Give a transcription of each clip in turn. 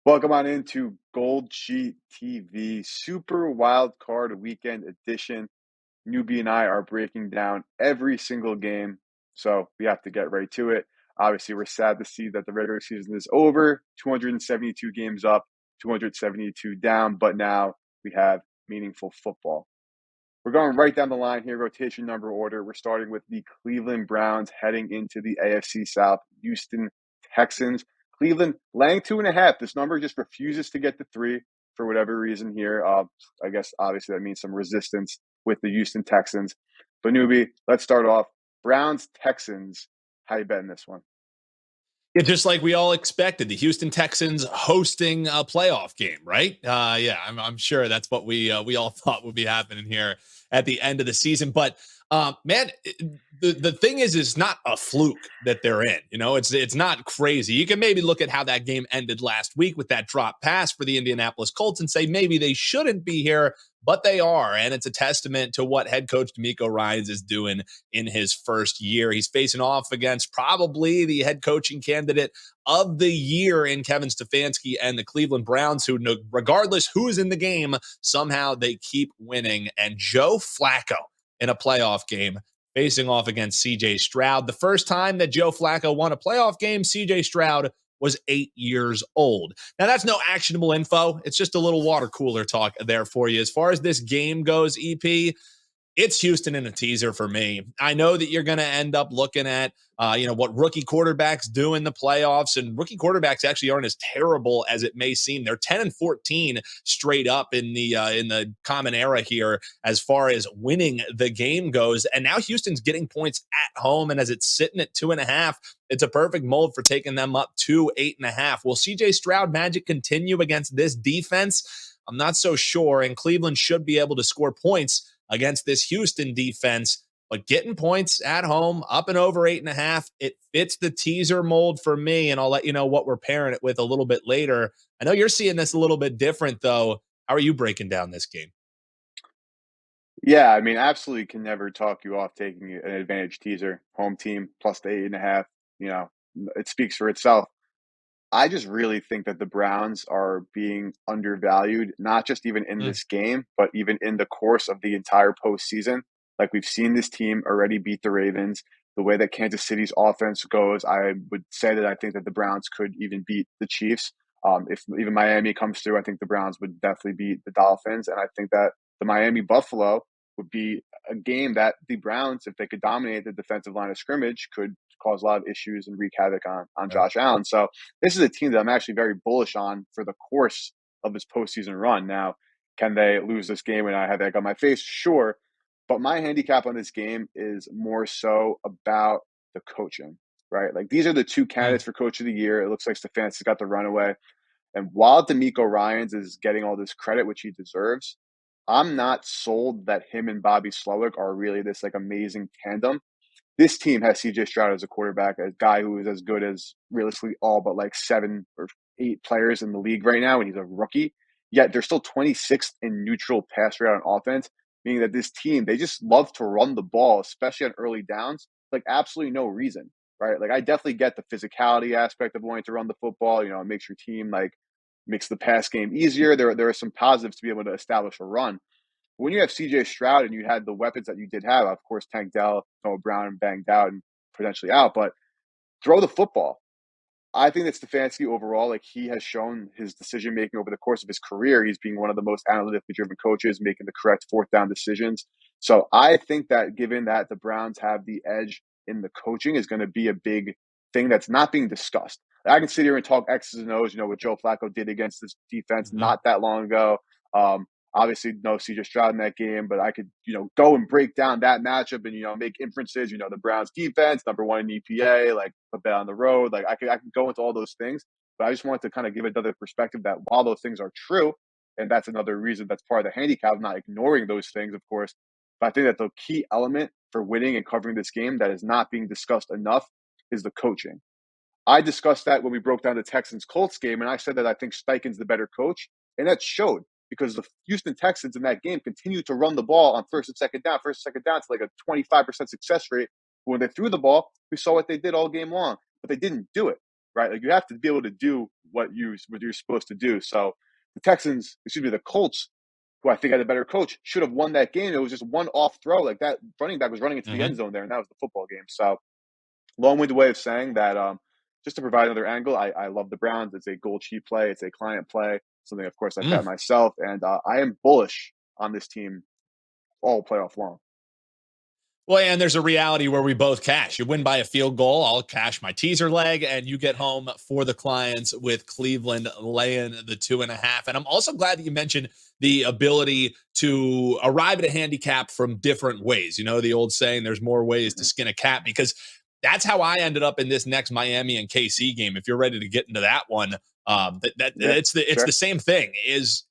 Welcome on into GoldSheet TV Super Wildcard Weekend Edition. Newbie and I are breaking down every single game, so we have to get right to it. Obviously, we're sad to see that the regular season is over. 272 games up, 272 down, but now we have meaningful football. We're going right down the line here, rotation number order. We're starting with the Cleveland Browns heading into the AFC South, Houston Texans. Cleveland laying 2.5. This number just refuses to get to 3 for whatever reason here. I guess obviously that means some resistance with the Houston Texans. But newbie, let's start off. Browns Texans. How you betting this one? Yeah, just like we all expected, the Houston Texans hosting a playoff game, right? Yeah, I'm sure that's what we all thought would be happening here at the end of the season. But man, the thing is, it's not a fluke that they're in. You know, it's not crazy. You can maybe look at how that game ended last week with that drop pass for the Indianapolis Colts and say maybe they shouldn't be here, but they are, and it's a testament to what head coach DeMeco Ryans is doing in his first year. He's facing off against probably the head coaching candidate of the year in Kevin Stefanski and the Cleveland Browns, who, regardless who's in the game, somehow they keep winning. And Joe Flacco in a playoff game facing off against CJ Stroud. The first time that Joe Flacco won a playoff game, CJ Stroud was 8 years old. Now, that's no actionable info. It's just a little water cooler talk there for you. As far as this game goes, EP, it's Houston in a teaser for me. I know that you're going to end up looking at, what rookie quarterbacks do in the playoffs, and rookie quarterbacks actually aren't as terrible as it may seem. They're 10-14 straight up in the common era here as far as winning the game goes. And now Houston's getting points at home, and as it's sitting at 2.5, it's a perfect mold for taking them up to 8.5. Will CJ Stroud magic continue against this defense? I'm not so sure, and Cleveland should be able to score points against this Houston defense, but getting points at home, up and over 8.5, it fits the teaser mold for me, and I'll let you know what we're pairing it with a little bit later. I know you're seeing this a little bit different, though. How are you breaking down this game? Yeah, I mean, absolutely can never talk you off taking an advantage teaser. Home team plus the 8.5. You know, it speaks for itself. I just really think that the Browns are being undervalued, not just even in Mm. this game, but even in the course of the entire postseason. Like we've seen this team already beat the Ravens. The way that Kansas City's offense goes, I would say that I think that the Browns could even beat the Chiefs. If even Miami comes through, I think the Browns would definitely beat the Dolphins. And I think that the Miami Buffalo would be a game that the Browns, if they could dominate the defensive line of scrimmage, could cause a lot of issues and wreak havoc on Yeah. Josh Allen. So this is a team that I'm actually very bullish on for the course of this postseason run. Now, can they lose this game and I have egg on my face? Sure. But my handicap on this game is more so about the coaching, right? Like these are the two Mm. candidates for coach of the year. It looks like Stefanski's got the runaway. And while DeMeco Ryans is getting all this credit, which he deserves, I'm not sold that him and Bobby Slowick are really this like amazing tandem. This team has CJ Stroud as a quarterback, a guy who is as good as realistically all but like 7 or 8 players in the league right now, and he's a rookie. Yet they're still 26th in neutral pass rate on offense, meaning that this team, they just love to run the ball, especially on early downs, like absolutely no reason, right? Like I definitely get the physicality aspect of wanting to run the football. You know, it makes your team like makes the pass game easier. There are some positives to be able to establish a run. When you have CJ Stroud and you had the weapons that you did have, of course, Tank Dell, Noah Brown banged out and potentially out, but throw the football. I think that Stefanski overall, like he has shown his decision making over the course of his career. He's being one of the most analytically driven coaches, making the correct fourth down decisions. So I think that given that the Browns have the edge in the coaching is going to be a big thing that's not being discussed. I can sit here and talk X's and O's, you know, what Joe Flacco did against this defense Mhm. not that long ago. Um, Obviously, no CJ Stroud in that game, but I could, you know, go and break down that matchup and, you know, make inferences, you know, the Browns defense, number one in EPA, like a bet on the road. Like I could go into all those things, but I just wanted to kind of give another perspective that while those things are true, and that's another reason that's part of the handicap, I'm not ignoring those things, of course. But I think that the key element for winning and covering this game that is not being discussed enough is the coaching. I discussed that when we broke down the Texans Colts game, and I said that I think Steichen's the better coach, and that showed because the Houston Texans in that game continued to run the ball on first and second down to like a 25% success rate. When they threw the ball, we saw what they did all game long, but they didn't do it. right? Like you have to be able to do what you're supposed to do. So the Colts, who I think had a better coach, should have won that game. It was just one off throw. Like that running back was running into the Mm-hmm. end zone there, and that was the football game. So long-winded way of saying that just to provide another angle, I love the Browns. It's a gold sheet play. It's a client play, something, of course, I bet myself. And I am bullish on this team all playoff long. Well, and there's a reality where we both cash. You win by a field goal, I'll cash my teaser leg, and you get home for the clients with Cleveland laying the 2.5. And I'm also glad that you mentioned the ability to arrive at a handicap from different ways. You know, the old saying, there's more ways to Mm-hmm. skin a cat, because that's how I ended up in this next Miami and KC game. If you're ready to get into that one, Yeah, it's the sure. same thing is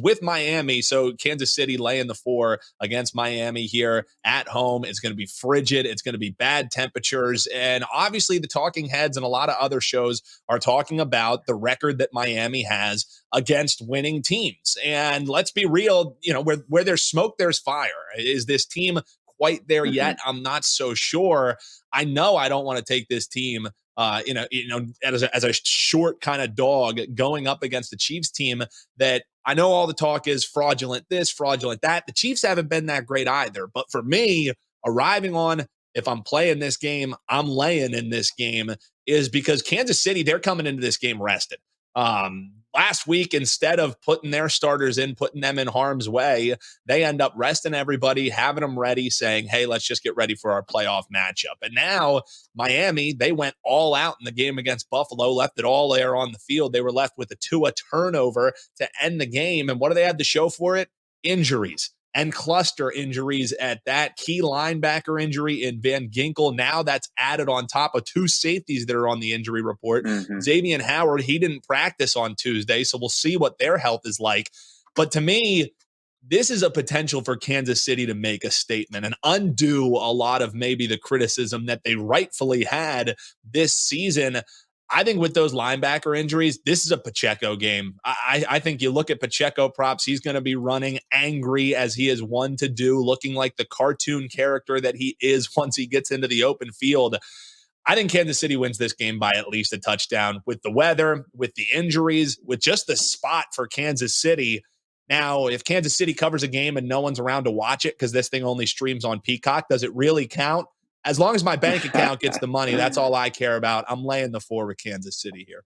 with Miami. So Kansas City laying the 4 against Miami here at home. It's going to be frigid. It's going to be bad temperatures. And obviously the talking heads and a lot of other shows are talking about the record that Miami has against winning teams. And let's be real, you know, where there's smoke, there's fire. Is this team quite there Mm-hmm. yet? I'm not so sure. I know I don't want to take this team as a short kind of dog going up against the Chiefs team that I know all the talk is fraudulent this, fraudulent that. The Chiefs haven't been that great either. But for me, arriving on, if I'm playing this game, I'm laying in this game, is because Kansas City, they're coming into this game rested. Last week, instead of putting their starters in, putting them in harm's way, they end up resting everybody, having them ready, saying, hey, let's just get ready for our playoff matchup. And now Miami, they went all out in the game against Buffalo, left it all there on the field. They were left with a Tua turnover to end the game. And what do they have to show for it? Injuries and cluster injuries at that. Key linebacker injury in Van Ginkel. Now that's added on top of 2 safeties that are on the injury report. Mm-hmm. Xavier Howard, he didn't practice on Tuesday, so we'll see what their health is like. But to me, this is a potential for Kansas City to make a statement and undo a lot of maybe the criticism that they rightfully had this season. I think with those linebacker injuries, this is a Pacheco game. I think you look at Pacheco props, he's going to be running angry as he is one to do, looking like the cartoon character that he is once he gets into the open field. I think Kansas City wins this game by at least a touchdown with the weather, with the injuries, with just the spot for Kansas City. Now, if Kansas City covers a game and no one's around to watch it because this thing only streams on Peacock, does it really count? As long as my bank account gets the money, that's all I care about. I'm laying the 4 with Kansas City here.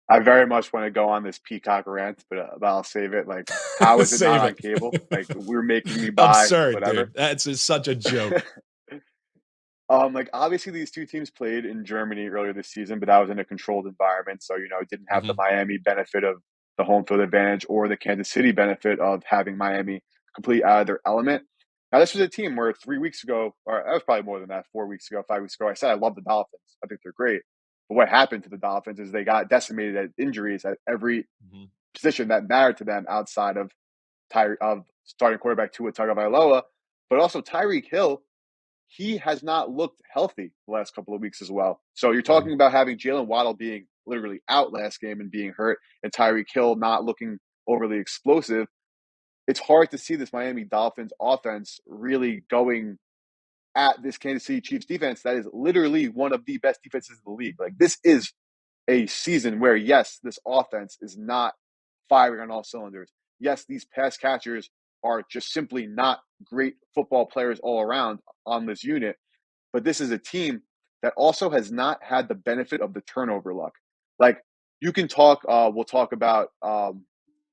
I very much want to go on this Peacock rant, but I'll save it. Like, how is it not Save on it. cable? Like, we're making me buy Absurd, whatever. dude. That's just such a joke. Like obviously these two teams played in Germany earlier this season, but that was in a controlled environment. So, it didn't have the Mm-hmm. Miami benefit of the home field advantage or the Kansas City benefit of having Miami completely out of their element. Now, this was a team where 3 weeks ago, or that was probably more than that, 4 weeks ago, 5 weeks ago, I said I love the Dolphins. I think they're great. But what happened to the Dolphins is they got decimated at injuries at every Mm-hmm. position that mattered to them outside of starting quarterback Tua Tagovailoa, but also Tyreek Hill. He has not looked healthy the last couple of weeks as well. So you're Mm-hmm. talking about having Jalen Waddle being literally out last game and being hurt, and Tyreek Hill not looking overly explosive. It's hard to see this Miami Dolphins offense really going at this Kansas City Chiefs defense that is literally one of the best defenses in the league. Like, this is a season where, yes, this offense is not firing on all cylinders. Yes, these pass catchers are just simply not great football players all around on this unit. But this is a team that also has not had the benefit of the turnover luck. Like, you can talk, we'll talk about,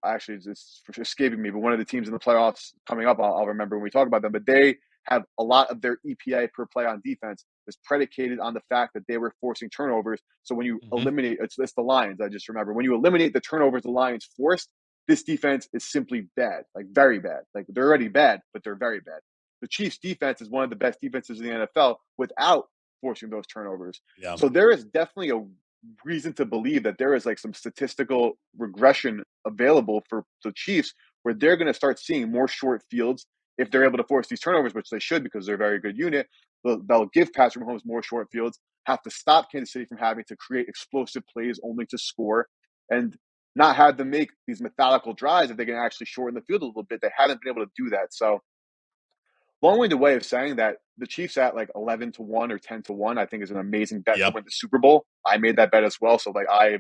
actually, it's escaping me, but one of the teams in the playoffs coming up, I'll remember when we talk about them, but they have a lot of their EPA per play on defense is predicated on the fact that they were forcing turnovers. So when you Mm-hmm. eliminate, it's the Lions, I just remember, when you eliminate the turnovers the Lions forced, this defense is simply bad, like very bad. Like, they're already bad, but they're very bad. The Chiefs defense is one of the best defenses in the NFL without forcing those turnovers. Yeah. So there is definitely a reason to believe that there is like some statistical regression available for the Chiefs where they're going to start seeing more short fields if they're able to force these turnovers, which they should because they're a very good unit. They'll give Patrick Mahomes more short fields, have to stop Kansas City from having to create explosive plays only to score, and not have them make these methodical drives if they can actually shorten the field a little bit. They haven't been able to do that. So long-winded way of saying that the Chiefs at like 11-1 or 10-1, I think is an amazing bet to Yep. win the Super Bowl. I made that bet as well. So like I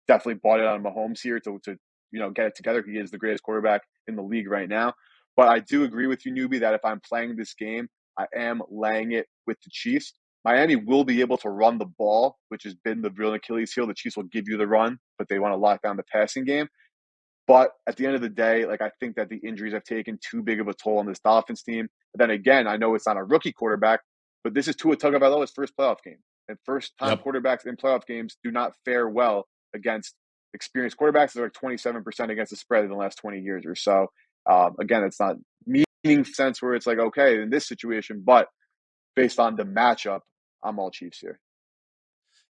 definitely bought it on Mahomes here to get it together. He is the greatest quarterback in the league right now. But I do agree with you, newbie, that if I'm playing this game, I am laying it with the Chiefs. Miami will be able to run the ball, which has been the real Achilles heel. The Chiefs will give you the run, but they want to lock down the passing game. But at the end of the day, like I think that the injuries have taken too big of a toll on this Dolphins team. But then again, I know it's not a rookie quarterback, but this is Tua Tagovailoa's first playoff game. And first-time Yep. quarterbacks in playoff games do not fare well against experienced quarterbacks. They're like 27% against the spread in the last 20 years or so. Again, it's not meaning sense where it's like, okay, in this situation, but based on the matchup, I'm all Chiefs here.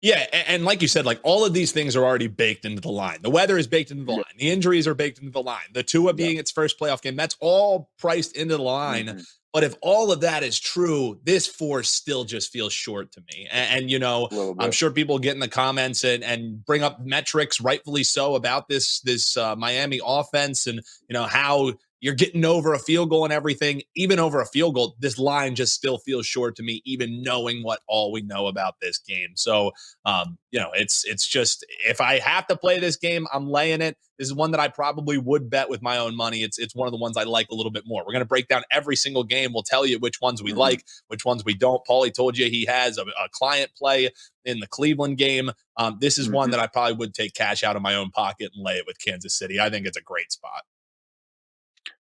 Yeah, and like you said, like all of these things are already baked into the line. The weather is baked into the Yeah. line. The injuries are baked into the line. The Tua Yeah. being its first playoff game, that's all priced into the line. Mm-hmm. But if all of that is true, this force still just feels short to me. A little I'm bit. sure people get in the comments and bring up metrics, rightfully so, about this Miami offense and how you're getting over a field goal and everything. Even over a field goal, this line just still feels short to me, even knowing what all we know about this game. So it's just, if I have to play this game, I'm laying it. This is one that I probably would bet with my own money. It's one of the ones I like a little bit more. We're going to break down every single game. We'll tell you which ones we Mm-hmm. like, which ones we don't. Pauly told you he has a client play in the Cleveland game. This is one Mm-hmm. that I probably would take cash out of my own pocket and lay it with Kansas City. I think it's a great spot.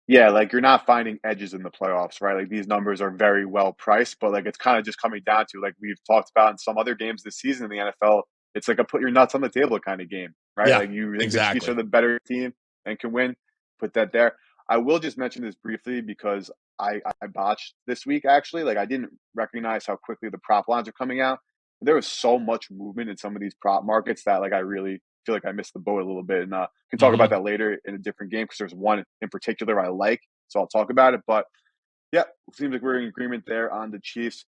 Yeah, like you're not finding edges in the playoffs, right? Like these numbers are very well priced, but like it's kind of just coming down to like we've talked about in some other games this season in the NFL. It's like a put your nuts on the table kind of game, right? Yeah, Like you think the Chiefs are exactly. the better team and can win, put that there. I will just mention this briefly because I botched this week actually. Like I didn't recognize how quickly the prop lines are coming out. There was so much movement in some of these prop markets that like I really feel like I missed the boat a little bit, and can talk about Mhm. that later in a different game because there's one in particular I like, so I'll talk about it. But yeah, seems like we're in agreement there on the Chiefs.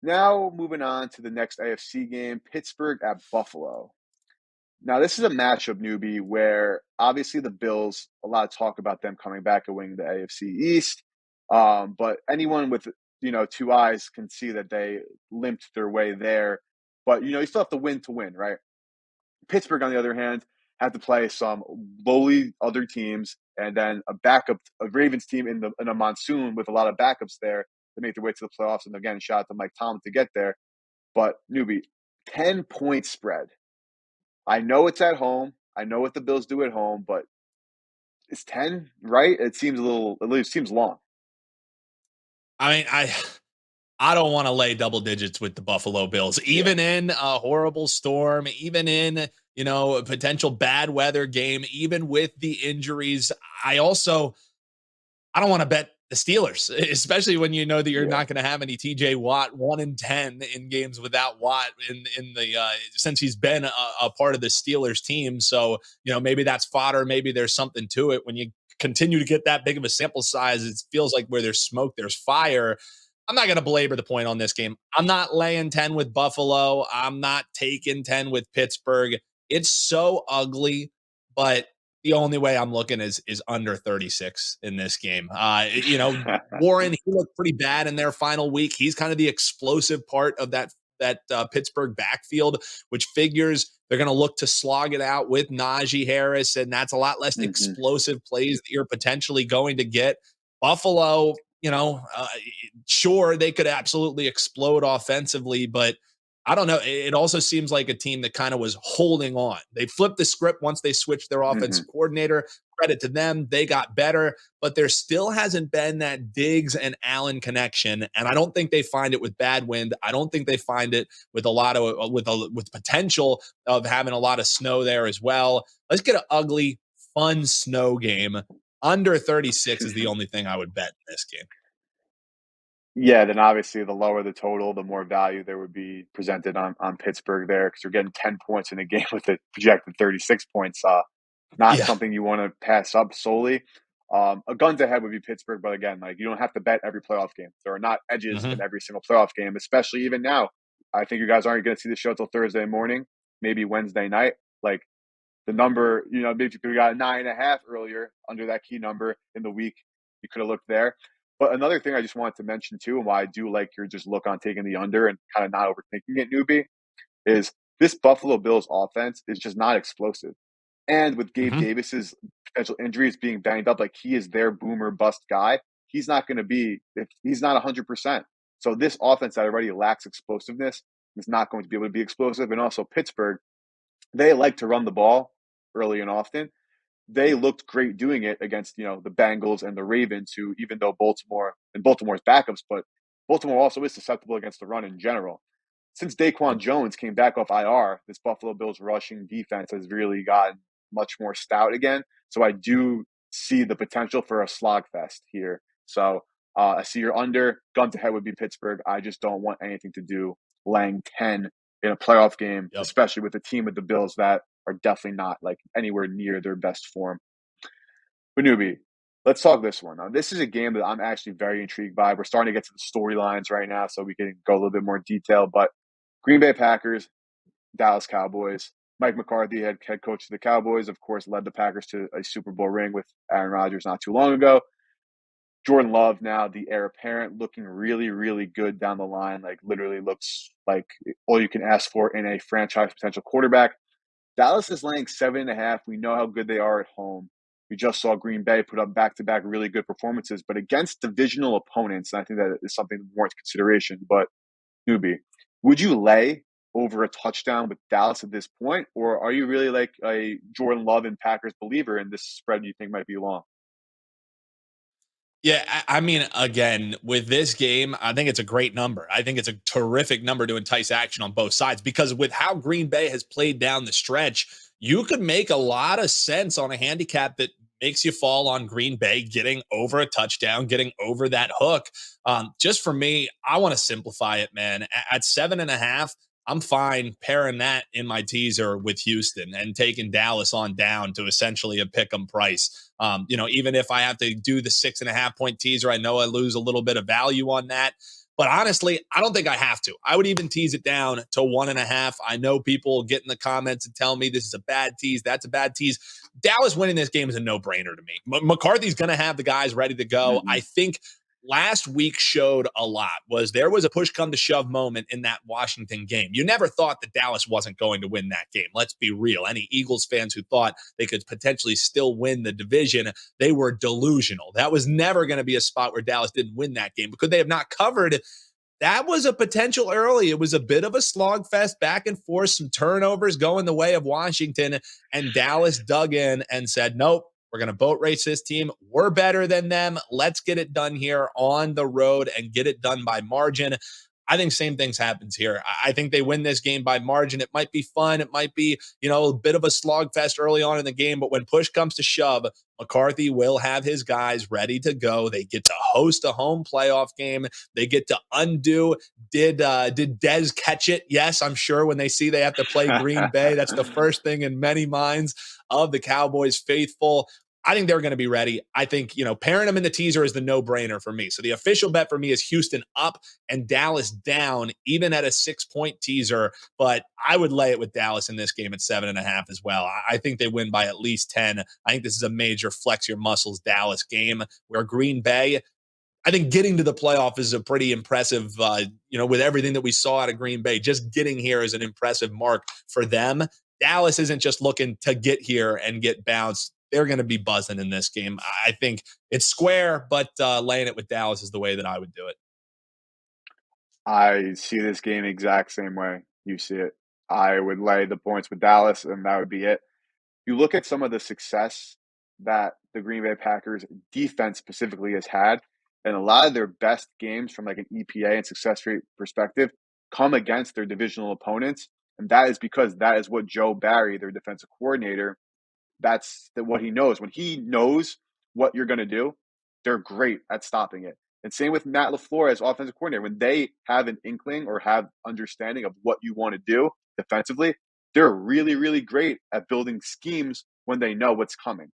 Now moving on to the next AFC game, Pittsburgh at Buffalo. Now this is a matchup, newbie, where obviously the Bills, a lot of talk about them coming back and winning the AFC East. But anyone with two eyes can see that they limped their way there. But you still have to win, right? Pittsburgh, on the other hand, had to play some lowly other teams and then a Ravens team in a monsoon with a lot of backups there to make their way to the playoffs. And again, shout out to Mike Tomlin to get there. But newbie, 10-point spread. I know it's at home. I know what the Bills do at home, but it's 10, right? It seems at least seems long. I mean, I don't want to lay double digits with the Buffalo Bills, Yeah. even in a horrible storm, even in, a potential bad weather game, even with the injuries. I don't want to bet the Steelers, especially when you know that you're Yeah. not going to have any TJ Watt. 1 in 10 in games without Watt in the since he's been a part of the Steelers team. So maybe that's fodder. Maybe there's something to it. When you continue to get that big of a sample size, it feels like where there's smoke, there's fire. I'm not going to belabor the point on this game. I'm not laying 10 with Buffalo. I'm not taking 10 with Pittsburgh. It's so ugly, but the only way I'm looking is under 36 in this game. Warren, he looked pretty bad in their final week. He's kind of the explosive part of that Pittsburgh backfield, which figures they're going to look to slog it out with Najee Harris, and that's a lot less Hmm. explosive plays that you're potentially going to get. Buffalo, sure, they could absolutely explode offensively, but I don't know. It also seems like a team that kind of was holding on. They flipped the script once they switched their Hmm. offensive coordinator. Credit to them. They got better, but there still hasn't been that Diggs and Allen connection. And I don't think they find it with bad wind. I don't think they find it with a lot of with potential of having a lot of snow there as well. Let's get an ugly, fun snow game. Under 36 is the only thing I would bet in this game. Yeah, then obviously the lower the total, the more value there would be presented on Pittsburgh there because you're getting 10 points in a game with a projected 36 points. Not Yeah. something you want to pass up solely. A guns ahead would be Pittsburgh, but again, like you don't have to bet every playoff game. There are not edges in Mhm. every single playoff game, especially even now. I think you guys aren't going to see the show till Thursday morning, maybe Wednesday night. Like the number, maybe if you could have got 9.5 earlier under that key number in the week, you could have looked there. But another thing I just wanted to mention too, and why I do like your just look on taking the under and kind of not overthinking it, newbie, is this Buffalo Bills offense is just not explosive. And with Gabe Hmm. Davis's potential injuries being banged up, like he is their boomer bust guy, he's not going to be, if he's not 100%. So this offense that already lacks explosiveness is not going to be able to be explosive. And also Pittsburgh, they like to run the ball early and often. They looked great doing it against, the Bengals and the Ravens, who, even though Baltimore's backups, but Baltimore also is susceptible against the run in general. Since Daquan Yep. Jones came back off IR, this Buffalo Bills rushing defense has really gotten much more stout again. So I do see the potential for a slogfest here. So I see your under. Gun to head would be Pittsburgh. I just don't want anything to do laying 10 in a playoff game, Yep. especially with a team with the Bills that are definitely not like anywhere near their best form. But newbie, let's talk this one. Now, this is a game that I'm actually very intrigued by. We're starting to get to the storylines right now, so we can go a little bit more detail. But Green Bay Packers, Dallas Cowboys. Mike McCarthy, head coach of the Cowboys, of course, led the Packers to a Super Bowl ring with Aaron Rodgers not too long ago. Jordan Love, now the heir apparent, looking really, really good down the line. Like, literally looks like all you can ask for in a franchise potential quarterback. Dallas is laying 7.5. We know how good they are at home. We just saw Green Bay put up back-to-back really good performances, but against divisional opponents, and I think that is something that warrants consideration. But newbie, would you lay over a touchdown with Dallas at this point, or are you really like a Jordan Love and Packers believer, and this spread you think might be long? Yeah, I mean, again, with this game, I think it's a great number. I think it's a terrific number to entice action on both sides because with how Green Bay has played down the stretch, you could make a lot of sense on a handicap that makes you fall on Green Bay getting over a touchdown, getting over that hook. Just for me, I want to simplify it, man. At 7.5, I'm fine pairing that in my teaser with Houston and taking Dallas on down to essentially a pick 'em price. Even if I have to do the 6.5 point teaser, I know I lose a little bit of value on that. But honestly, I don't think I have to. I would even tease it down to 1.5. I know people get in the comments and tell me this is a bad tease. That's a bad tease. Dallas winning this game is a no brainer to me. McCarthy's going to have the guys ready to go. Mm-hmm. I think last week showed a lot. There was a push come to shove moment in that Washington game. You never thought that Dallas wasn't going to win that game. Let's be real. Any Eagles fans who thought they could potentially still win the division, they were delusional. That was never going to be a spot where Dallas didn't win that game because they have not covered. That was a potential early. It was a bit of a slogfest, back and forth, some turnovers going the way of Washington. And Dallas dug in and said, nope, we're going to boat race this team. We're better than them. Let's get it done here on the road and get it done by margin. I think same things happens here. I think they win this game by margin. It might be fun. It might be, a bit of a slogfest early on in the game. But when push comes to shove, McCarthy will have his guys ready to go. They get to host a home playoff game. They get to undo. Did Dez catch it? Yes, I'm sure when they see they have to play Green Bay, that's the first thing in many minds of the Cowboys faithful. I think they're going to be ready. I think, pairing them in the teaser is the no-brainer for me. So the official bet for me is Houston up and Dallas down, even at a 6-point teaser. But I would lay it with Dallas in this game at 7.5 as well. I think they win by at least 10. I think this is a major flex your muscles Dallas game where Green Bay, I think getting to the playoff is a pretty impressive, with everything that we saw out of Green Bay. Just getting here is an impressive mark for them. Dallas isn't just looking to get here and get bounced. They're going to be buzzing in this game. I think it's square, but laying it with Dallas is the way that I would do it. I see this game exact same way you see it. I would lay the points with Dallas, and that would be it. You look at some of the success that the Green Bay Packers defense specifically has had, and a lot of their best games from like an EPA and success rate perspective come against their divisional opponents. And that is because that is what Joe Barry, their defensive coordinator, what he knows. When he knows what you're going to do, they're great at stopping it. And same with Matt LaFleur as offensive coordinator. When they have an inkling or have understanding of what you want to do defensively, they're really, really great at building schemes when they know what's coming.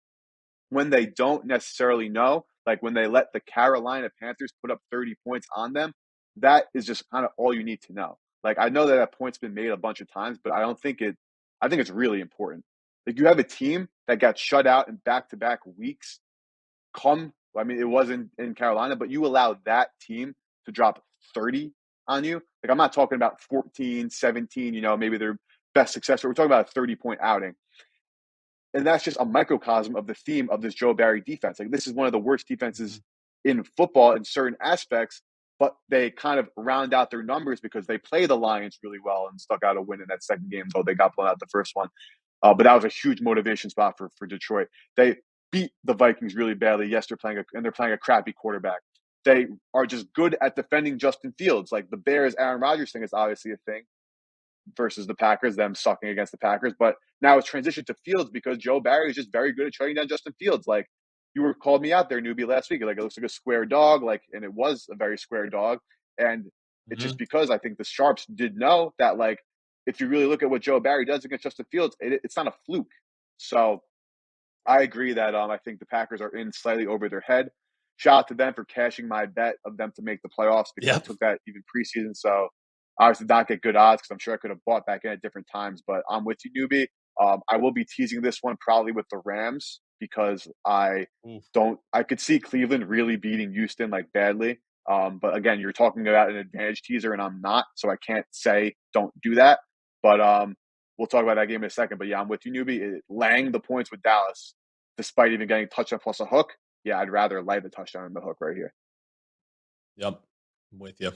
When they don't necessarily know, like when they let the Carolina Panthers put up 30 points on them, that is just kind of all you need to know. Like I know that that point's been made a bunch of times, but I think it's really important. Like you have a team that got shut out in back-to-back weeks come I mean, it wasn't in Carolina, but you allowed that team to drop 30 on you. Like, I'm not talking about 14, 17, maybe their best success. We're talking about a 30-point outing. And that's just a microcosm of the theme of this Joe Barry defense. Like, this is one of the worst Mhm. defenses in football in certain aspects, but they kind of round out their numbers because they play the Lions really well and stuck out a win in that second game, though they got blown out the first one. But that was a huge motivation spot for Detroit. They beat the Vikings really badly. Yes, they're playing a crappy quarterback. They are just good at defending Justin Fields. Like, the Bears Aaron Rodgers thing is obviously a thing versus the Packers, them sucking against the Packers. But now it's transitioned to Fields because Joe Barry is just very good at shutting down Justin Fields. Like, you were called me out there, newbie, last week. Like, it looks like a square dog, and it was a very square dog. And it's just Mhm. because I think the Sharps did know that, like, if you really look at what Joe Barry does against Justin Fields, it's not a fluke. So I agree that I think the Packers are in slightly over their head. Shout out to them for cashing my bet of them to make the playoffs because I Yep. took that even preseason. So obviously not get good odds because I'm sure I could have bought back in at different times. But I'm with you, newbie. I will be teasing this one probably with the Rams because Oof. I could see Cleveland really beating Houston like badly. But again, you're talking about an advantage teaser, and I'm not, so I can't say don't do that. But we'll talk about that game in a second. But yeah, I'm with you, newbie. Laying the points with Dallas, despite even getting touchdown plus a hook. Yeah, I'd rather lay the touchdown than the hook right here. Yep. I'm with you.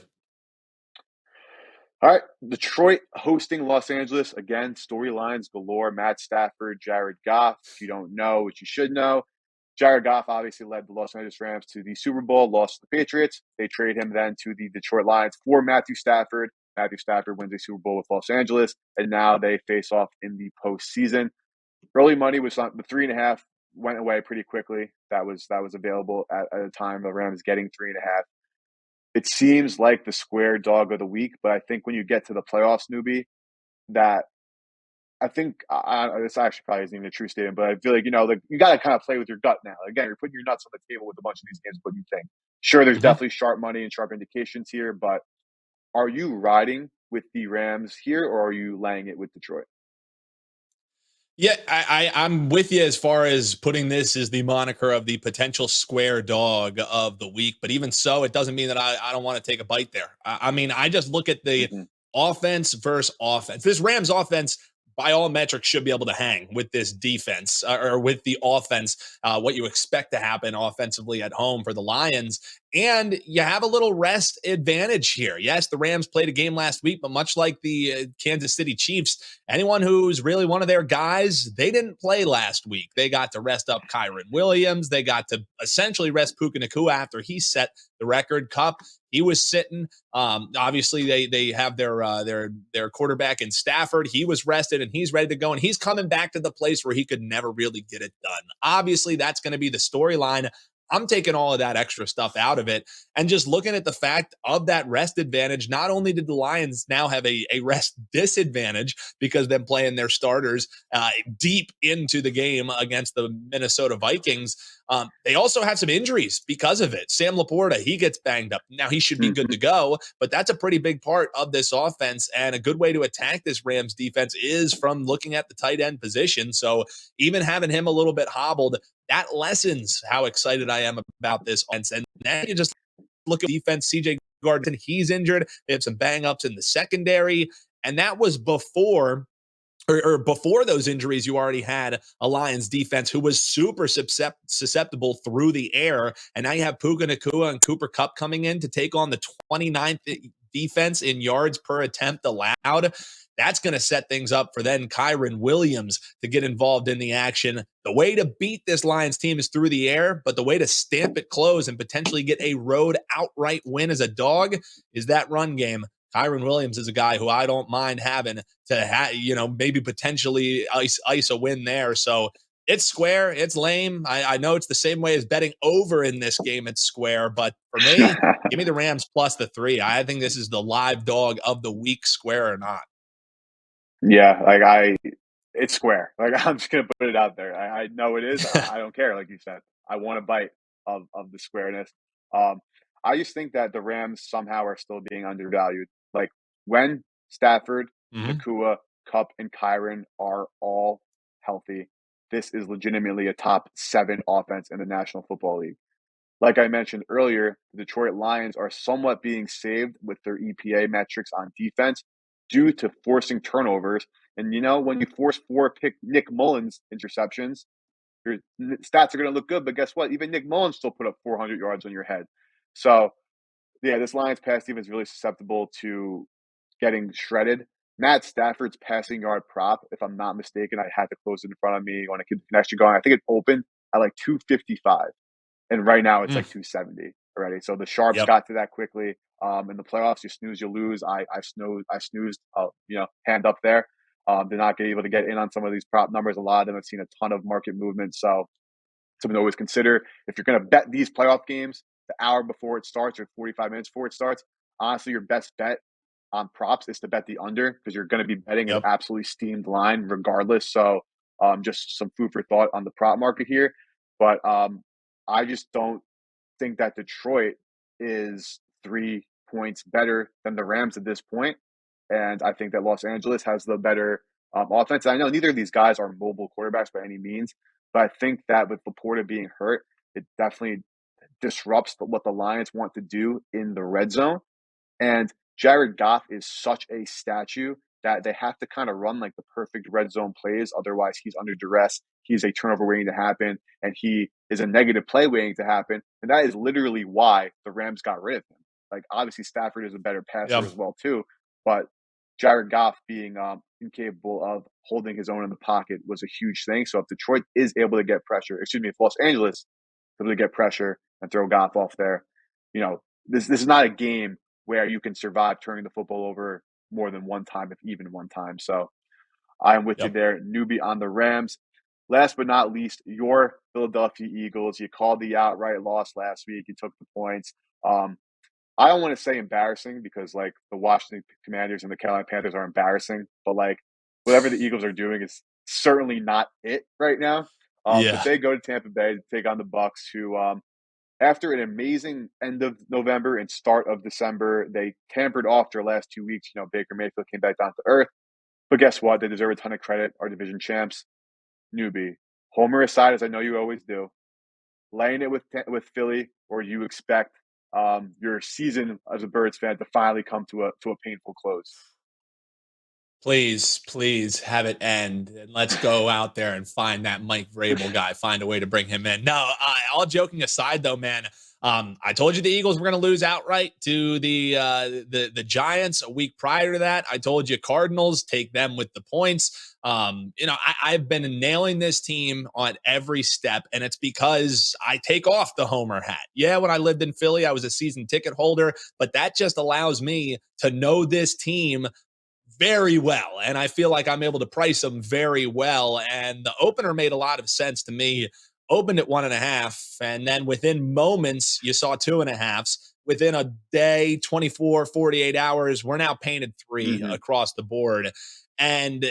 All right, Detroit hosting Los Angeles. Again, storylines galore. Matt Stafford, Jared Goff. If you don't know, what you should know, Jared Goff obviously led the Los Angeles Rams to the Super Bowl, lost to the Patriots. They trade him then to the Detroit Lions for Matthew Stafford. Matthew Stafford wins a Super Bowl with Los Angeles, and now they face off in the postseason. Early money was on the 3.5, went away pretty quickly. That was available at a time. The Rams getting 3.5. It seems like the square dog of the week, but I think when you get to the playoffs, newbie, that I think this actually probably isn't even a true statement, but I feel like you got to kind of play with your gut now. Again, you're putting your nuts on the table with a bunch of these games. What do you think? Sure, there's Mhm. definitely sharp money and sharp indications here, but are you riding with the Rams here, or are you laying it with Detroit? Yeah, I'm with you as far as putting this as the moniker of the potential square dog of the week. But even so, it doesn't mean that I don't want to take a bite there. I mean, I just look at the Mm-hmm. offense versus offense. This Rams offense, by all metrics, should be able to hang with this defense or with the offense. What you expect to happen offensively at home for the Lions, and you have a little rest advantage here. Yes, the Rams played a game last week, but much like the Kansas City Chiefs, anyone who's really one of their guys, they didn't play last week. They got to rest up Kyron Williams. They got to essentially rest Puka Nacua after he set the record. Cup, he was sitting. Obviously, they have their quarterback in Stafford. He was rested and he's ready to go, and he's coming back to the place where he could never really get it done. Obviously, that's going to be the storyline. I'm taking all of that extra stuff out of it and just looking at the fact of that rest advantage. Not only did the Lions now have a rest disadvantage because them playing their starters deep into the game against the Minnesota Vikings, they also have some injuries because of it. Sam Laporta, he gets banged up. Now he should be good Mm-hmm. to go, but that's a pretty big part of this offense. And a good way to attack this Rams defense is from looking at the tight end position. So even having him a little bit hobbled, that lessens how excited I am about this offense. And then you just look at defense. CJ Gardner, he's injured. They have some bang ups in the secondary. And that was before or before those injuries, you already had a Lions defense who was super susceptible through the air. And now you have Puka Nacua and Cooper Kupp coming in to take on the 29th defense in yards per attempt allowed. That's going to set things up for then Kyron Williams to get involved in the action. The way to beat this Lions team is through the air, but the way to stamp it close and potentially get a road outright win as a dog is that run game. Kyron Williams is a guy who I don't mind having to maybe potentially ice a win there. So it's square. It's lame. I know it's the same way as betting over in this game. It's square. But for me, give me the Rams plus the 3. I think this is the live dog of the week, square or not. Yeah, it's square. Like, I'm just gonna put it out there. I know it is. I don't care. Like you said, I want a bite of the squareness. Um, I just think that the Rams somehow are still being undervalued. Like, when Stafford, Mhm. Nakua, Cup, and Kyron are all healthy, this is legitimately a top 7 offense in the National Football League. like I mentioned earlier, the Detroit Lions are somewhat being saved with their EPA metrics on defense due to forcing turnovers. And when you force four pick Nick Mullins interceptions, your stats are going to look good. But guess what? Even Nick Mullins still put up 400 yards on your head. So yeah, this Lions pass defense is really susceptible to getting shredded. Matt Stafford's passing yard prop, if I'm not mistaken, I had to close it in front of me. You want to keep the connection going. I think it opened at like 255, and right now it's Mm, like 270 already. So the sharps yep. got to that quickly. In the playoffs, you snooze, you lose. I snoozed. Hand up there. They're not able to get in on some of these prop numbers. A lot of them have seen a ton of market movement. So something to always consider. If you're going to bet these playoff games the hour before it starts or 45 minutes before it starts, honestly, your best bet on props is to bet the under because you're going to be betting an Yep. absolutely steamed line regardless. So just some food for thought on the prop market here. But I just don't think that Detroit is 3 points better than the Rams at this point. And I think that Los Angeles has the better offense. I know neither of these guys are mobile quarterbacks by any means, but I think that with Laporta being hurt, it definitely disrupts what the Lions want to do in the red zone. And Jared Goff is such a statue that they have to kind of run like the perfect red zone plays. Otherwise, he's under duress. He's a turnover waiting to happen, and he is a negative play waiting to happen. And that is literally why the Rams got rid of him. Like, obviously, Stafford is a better passer Yep. as well, too. But Jared Goff being incapable of holding his own in the pocket was a huge thing. So if Detroit is able to get pressure, if Los Angeles is able to get pressure and throw Goff off there, this is not a game where you can survive turning the football over more than one time, if even one time. So I am with you Yep. there. Newbie on the Rams. Last but not least, your Philadelphia Eagles. You called the outright loss last week. You took the points. I don't want to say embarrassing because like the Washington Commanders and the Carolina Panthers are embarrassing, but like whatever the Eagles are doing is certainly not it right now. But Yeah. they go to Tampa Bay to take on the Bucks, who after an amazing end of November and start of December, they tampered off their last 2 weeks. Baker Mayfield came back down to earth. But guess what? They deserve a ton of credit. Our division champs, newbie. Homer aside, as I know you always do, laying it with Philly, or you expect your season as a Birds fan to finally come to a painful close. Please, please have it end, and let's go out there and find that Mike Vrabel guy. Find a way to bring him in. No, all joking aside, though, man. I told you the Eagles were going to lose outright to the Giants a week prior to that. I told you Cardinals take them with the points. I've been nailing this team on every step, and it's because I take off the Homer hat. Yeah, when I lived in Philly, I was a season ticket holder, but that just allows me to know this team very well. And I feel like I'm able to price them very well. And the opener made a lot of sense to me. Opened at 1.5. And then within moments, you saw 2.5s. Within a day, 24, 48 hours, we're now painted 3 Mm-hmm. across the board. And,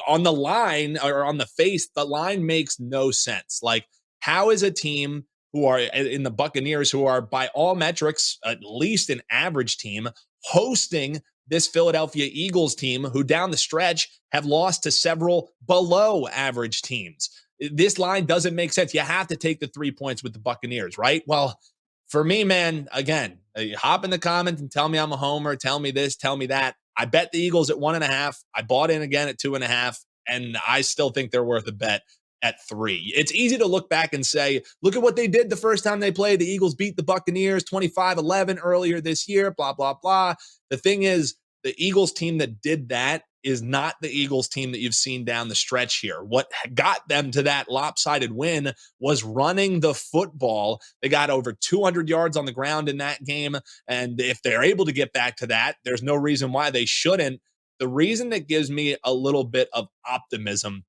on the line or on the face, the line makes no sense. Like, how is a team who are in the Buccaneers, who are by all metrics, at least an average team, hosting this Philadelphia Eagles team who down the stretch have lost to several below average teams? This line doesn't make sense. You have to take the 3 points with the Buccaneers, right? Well, for me, man, again, hop in the comments and tell me I'm a homer. Tell me this, tell me that. I bet the Eagles at 1.5. I bought in again at 2.5, and I still think they're worth a bet at 3. It's easy to look back and say, look at what they did the first time they played. The Eagles beat the Buccaneers 25-11 earlier this year, blah, blah, blah. The thing is, the Eagles team that did that is not the Eagles team that you've seen down the stretch here. What got them to that lopsided win was running the football. They got over 200 yards on the ground in that game. And if they're able to get back to that, there's no reason why they shouldn't. The reason that gives me a little bit of optimism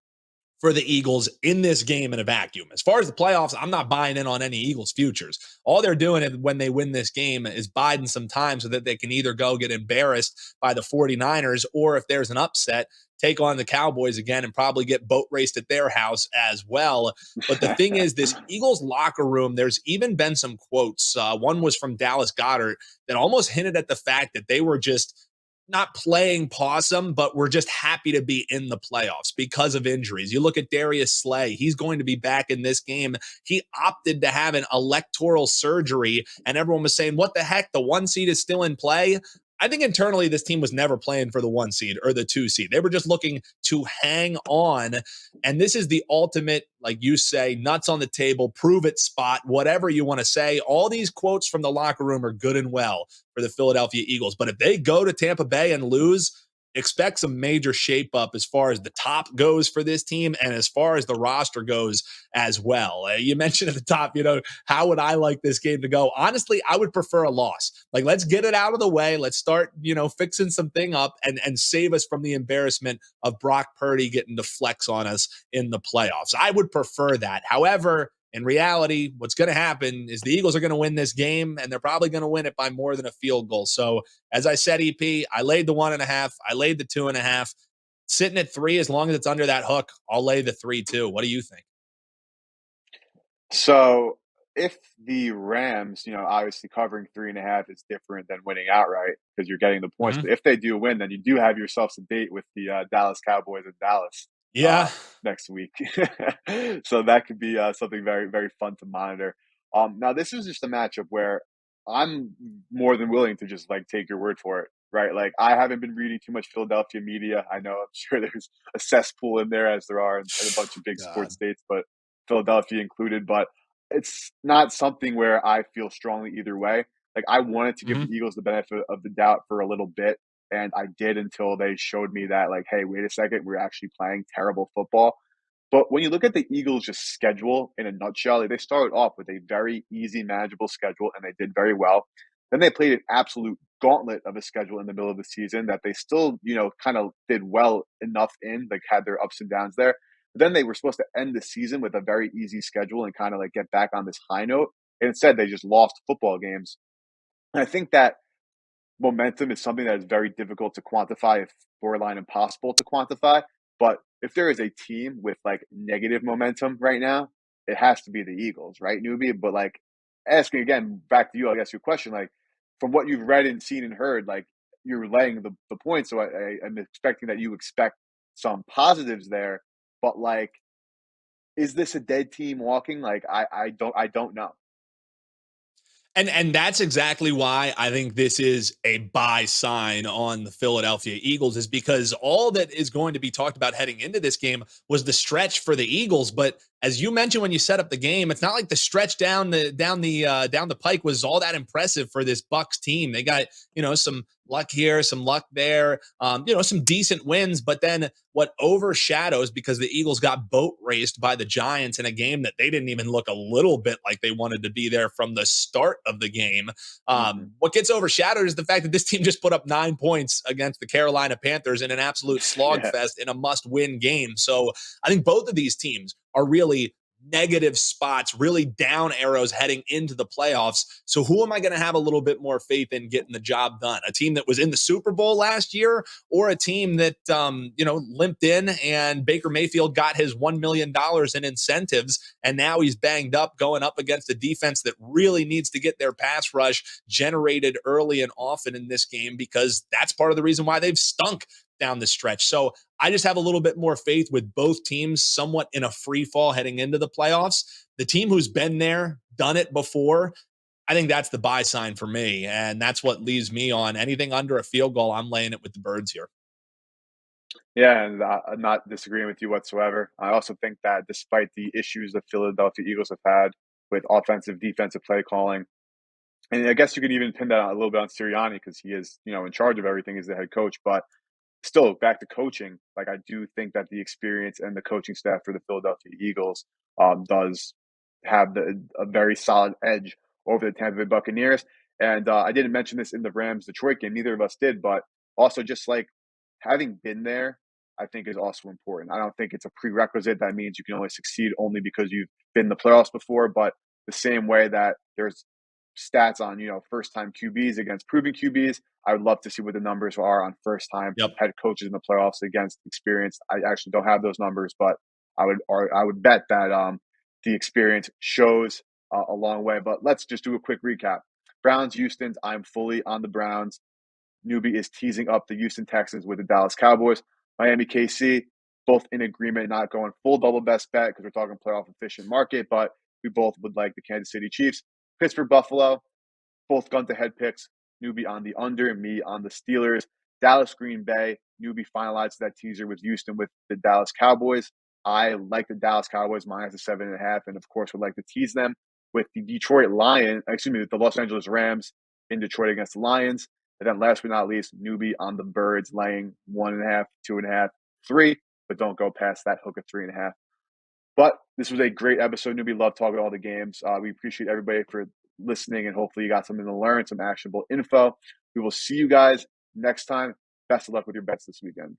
for the Eagles in this game in a vacuum. As far as the playoffs, I'm not buying in on any Eagles futures. All they're doing when they win this game is biding some time so that they can either go get embarrassed by the 49ers, or if there's an upset, take on the Cowboys again and probably get boat raced at their house as well. But the thing is, this Eagles locker room, there's even been some quotes. One was from Dallas Goedert that almost hinted at the fact that they were just not playing possum, but we're just happy to be in the playoffs because of injuries. You look at Darius Slay, he's going to be back in this game. He opted to have an electoral surgery, and everyone was saying, what the heck? The 1 seed is still in play. I think internally this team was never playing for the 1 seed or the 2 seed. They were just looking to hang on. And this is the ultimate, like you say, nuts on the table, prove it spot, whatever you want to say. All these quotes from the locker room are good and well for the Philadelphia Eagles. But if they go to Tampa Bay and lose, expect some major shape up as far as the top goes for this team and as far as the roster goes as well. You mentioned at the top, how would I like this game to go? Honestly, I would prefer a loss. Like, let's get it out of the way. Let's start, fixing something up and save us from the embarrassment of Brock Purdy getting to flex on us in the playoffs. I would prefer that. However, in reality, what's going to happen is the Eagles are going to win this game, and they're probably going to win it by more than a field goal. So, as I said, EP, I laid the 1.5, I laid the 2.5. Sitting at 3, as long as it's under that hook, I'll lay the 3 too. What do you think? So if the Rams, obviously covering 3.5 is different than winning outright because you're getting the points. Mm-hmm. But if they do win, then you do have yourselves a date with the Dallas Cowboys in Dallas Yeah. next week. So that could be something very, very fun to monitor. Now, this is just a matchup where I'm more than willing to just like take your word for it, right? Like I haven't been reading too much Philadelphia media. I know I'm sure there's a cesspool in there as there are in a bunch of big God. sports states, but Philadelphia included. But it's not something where I feel strongly either way. Like I wanted to give Mm-hmm. the Eagles the benefit of the doubt for a little bit, and I did until they showed me that, like, hey, wait a second, we're actually playing terrible football. But when you look at the Eagles' just schedule in a nutshell, like, they started off with a very easy, manageable schedule, and they did very well. Then they played an absolute gauntlet of a schedule in the middle of the season that they still, kind of did well enough in, like had their ups and downs there. But then they were supposed to end the season with a very easy schedule and kind of like get back on this high note. And instead, they just lost football games. And I think that momentum is something that is very difficult to quantify, if borderline impossible to quantify. But if there is a team with like negative momentum right now, it has to be the Eagles, right, Newbie? But like asking again back to you, I guess your question, like from what you've read and seen and heard, like you're laying the points. So I'm expecting that you expect some positives there. But like, is this a dead team walking? Like I don't know. And that's exactly why I think this is a buy sign on the Philadelphia Eagles, is because all that is going to be talked about heading into this game was the stretch for the Eagles. But as you mentioned when you set up the game, it's not like the stretch down the pike was all that impressive for this Bucks team. They got some luck here, some luck there, some decent wins. But then what overshadows, because the Eagles got boat raced by the Giants in a game that they didn't even look a little bit like they wanted to be there from the start of the game. Mm-hmm. What gets overshadowed is the fact that this team just put up 9 points against the Carolina Panthers in an absolute Yeah. slogfest in a must-win game. So I think both of these teams are really negative spots, really down arrows heading into the playoffs. So who am I going to have a little bit more faith in getting the job done? A team that was in the Super Bowl last year, or a team that limped in and Baker Mayfield got his $1 million in incentives and now he's banged up going up against a defense that really needs to get their pass rush generated early and often in this game, because that's part of the reason why they've stunk down the stretch. So I just have a little bit more faith with both teams somewhat in a free fall heading into the playoffs. The team who's been there, done it before, I think that's the buy sign for me. And that's what leaves me on anything under a field goal. I'm laying it with the birds here. Yeah, and I'm not disagreeing with you whatsoever. I also think that despite the issues the Philadelphia Eagles have had with offensive, defensive play calling, and I guess you could even pin that a little bit on Sirianni because he is, in charge of everything as the head coach. But still, back to coaching, like I do think that the experience and the coaching staff for the Philadelphia Eagles does have a very solid edge over the Tampa Bay Buccaneers. And I didn't mention this in the Rams Detroit game; neither of us did. But also, just like having been there, I think is also important. I don't think it's a prerequisite that means you can only succeed only because you've been in the playoffs before. But the same way that there's stats on first time QBs against proven QBs, I would love to see what the numbers are on first time Yep. head coaches in the playoffs against experienced. I actually don't have those numbers, but I would bet that the experience shows a long way. But let's just do a quick recap. Browns, Houston's. I'm fully on the Browns. Newbie is teasing up the Houston Texans with the Dallas Cowboys. Miami KC, both in agreement, not going full double best bet because we're talking playoff efficient market, but we both would like the Kansas City Chiefs. Pittsburgh Buffalo, both gun to head picks. Newbie on the under, me on the Steelers. Dallas Green Bay, Newbie finalized that teaser with Houston with the Dallas Cowboys. I like the Dallas Cowboys minus the 7.5, and of course would like to tease them with the the Los Angeles Rams in Detroit against the Lions. And then last but not least, Newbie on the Birds laying 1.5, 2.5, 3, but don't go past that hook of 3.5. But this was a great episode, Newbie. Love talking all the games. We appreciate everybody for listening, and hopefully you got something to learn, some actionable info. We will see you guys next time. Best of luck with your bets this weekend.